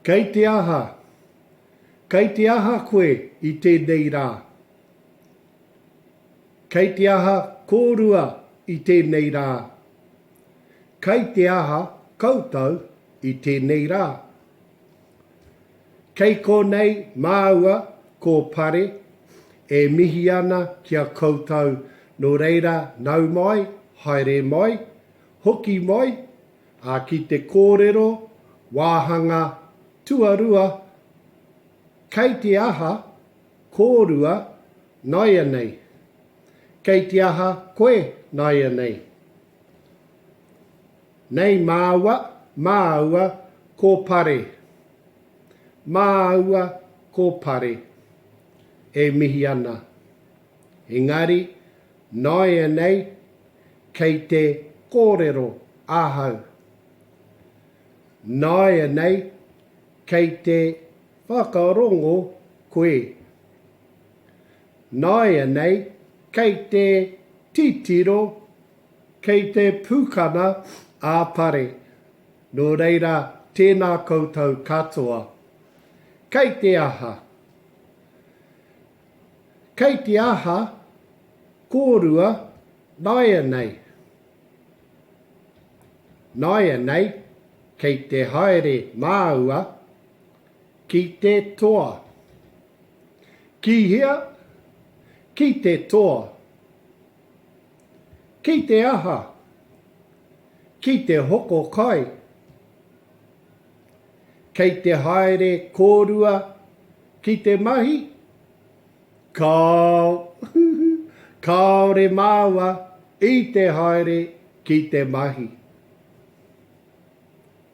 Kei te aha koe i tēnei rā. Kei te aha kōrua i tēnei rā. Kei te aha koutou i tēnei rā. Kei konei māua ko pare e mihi ana kia koutou no reira nau mai, haere mai, hoki mai, a ki te kōrero, wāhanga, tuarua, kei te aha kōrua nai anei. Kei te aha koe nai anei. Nei māua ko pare. Māua ko pare. E mihi ana. Engari, nai anei kei te kōrero ahau. Nai anei kei te whakarongo koe. Nai anei kei te titiro, kei te pūkana a pare. Nō reira, tēnā koutou katoa. Kei te aha. Kei te aha kōrua nai anei. Nai anei kei te haere māua ki te toa. Ki hea, ki te toa. Ki te aha, ki te hoko kai. Kei te haere kōrua ki te mahi, kaore māua i te haere ki te mahi.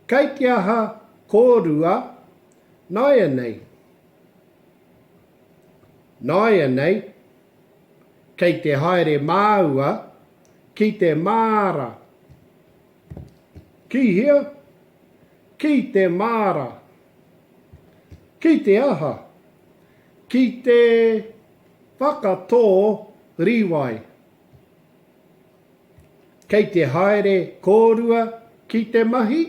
Kei te aha kōrua nai anei. Nai anei, kei te haere māua ki te māra. Ki hea, ki te māra. Ki te aha, ki te whakatō riwai. Kei te haere kōrua ki te mahi.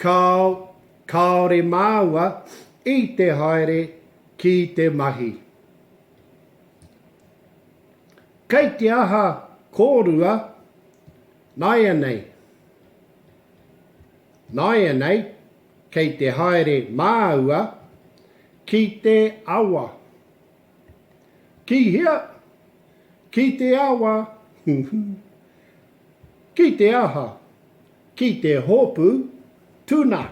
Kaore māua i te haere ki te mahi. Kei te aha kōrua nai anei. Nai anei kei te haere māua ki te awa. Ki hea, ki te awa. Ki te aha, ki te hopu tuna.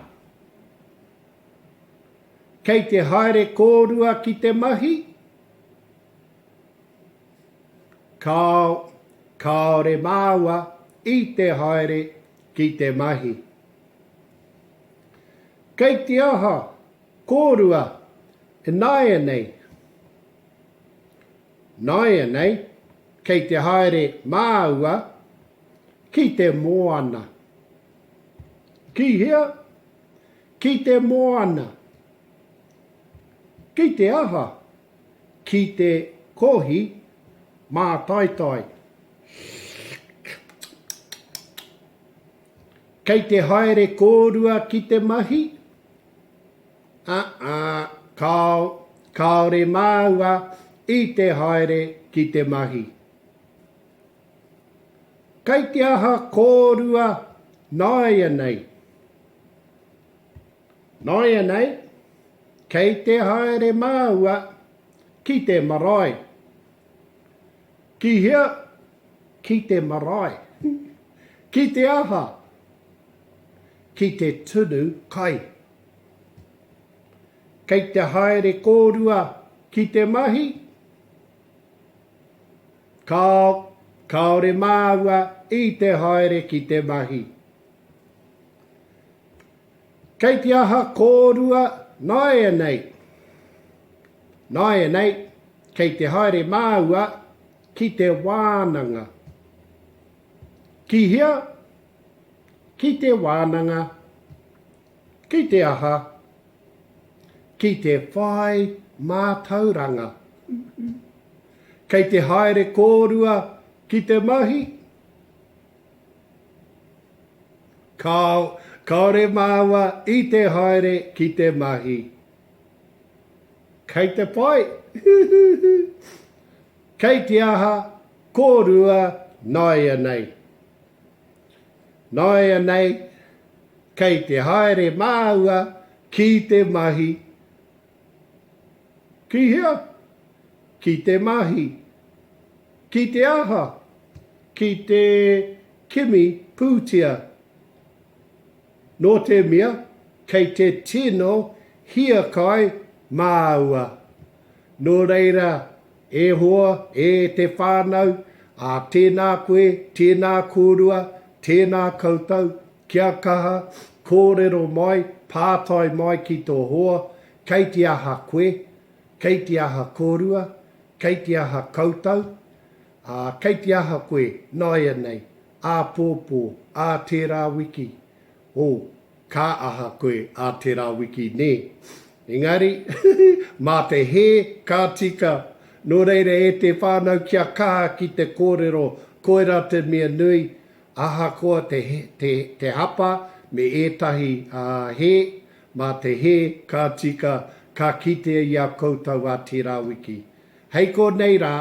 Kei te haere kōrua ki te mahi. Kaore māua i te haere ki te mahi. Kei te aha kōrua e nai anei. Nai anei kei te haere māua ki te moana. Ki hea, ki te moana. Ki te aha, ki te kohi mā taitai. Kei te haere kōrua ki te mahi. Kaore māua i te haere ki te mahi. Kei te aha kōrua nai anei. Nai anei, kei te haere māua ki te marae. Ki hea, ki te marae. Ki te aha, ki te tunu kai. Kei te haere kōrua ki te mahi. Kaore māua i te haere ki te mahi. Kei te aha kōrua nai anei. Nai anei, kei te haere māua ki te wānanga. Ki hea, ki te wānanga. Ki te aha, ki te whai mātauranga. Kei te haere kōrua ki te mahi. Kaore māua I te haere ki te mahi. Kei te pai. Kei te aha, kōrua, naia nei. Naia nei, kei te haere māua ki te mahi. Ki hea, ki te mahi. Ki te aha, ki te kimi pūtia. Nō te mea, kei te tino hia kai māua. Nō reira, e hoa, e te whānau, a tēnā koe, tēnā kōrua, tēnā koutou, kia kaha, kōrero mai, pātai mai ki tō hoa, kei te aha koe, kei te aha kōrua, kei te aha koutou, kei te aha koe, naia nei, a pōpō, a tērā wiki. Ka aha koe a tērā wiki ne. Engari, mā te he ka tika, nō reira e te whānau kia kaha ki te kōrero, koera te mea nui, aha koa te hapa me ētahi he, mā te he ka tika, ka kite ia koutou a tērā wiki. Hei ko nei rā.